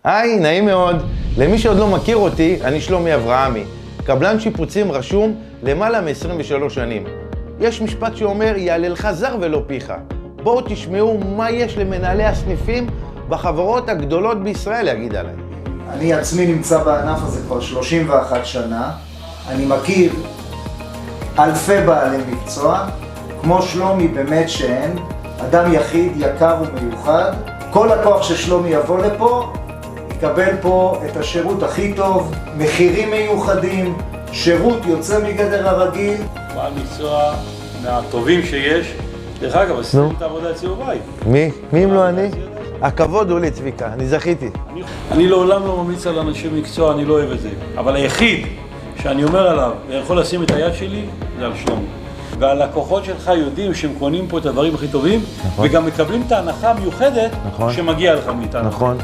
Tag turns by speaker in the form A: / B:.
A: היי, נעים מאוד. למי שעוד לא מכיר אותי, אני שלומי אברהמי. קבלן שיפוצים רשום למעלה מ-23 שנים. יש משפט שאומר, יעללך זר ולא פיך. בואו תשמעו מה יש למנהלי הסניפים בחברות הגדולות בישראל להגיד עליי.
B: אני עצמי נמצא בענף הזה כבר 31 שנה. אני מכיר אלפי בעלי מקצוע, כמו שלומי באמת שאין, אדם יחיד, יקר ומיוחד. כל לקוח ששלומי יבוא לפה, יקבל פה את השירות הכי טוב, מחירים מיוחדים, שירות יוצא מגדר הרגיל.
C: בעל מקצוע מהטובים שיש. דרך אגב, עשיתם את העבודה אצלי בבית.
A: מי אם לא אני? הכבוד הוא לי, צביקה, אני זכיתי.
C: אני לעולם לא ממליץ על אנשי מקצוע, אני לא אוהב את זה. אבל היחיד שאני אומר עליו ויכול לשים את היד שלי, זה על שלומי. והלקוחות שלך יודעים שהם קונים פה את הדברים הכי טובים, וגם מקבלים את ההנחה המיוחדת שמגיע לך מאיתנו.
A: נכון.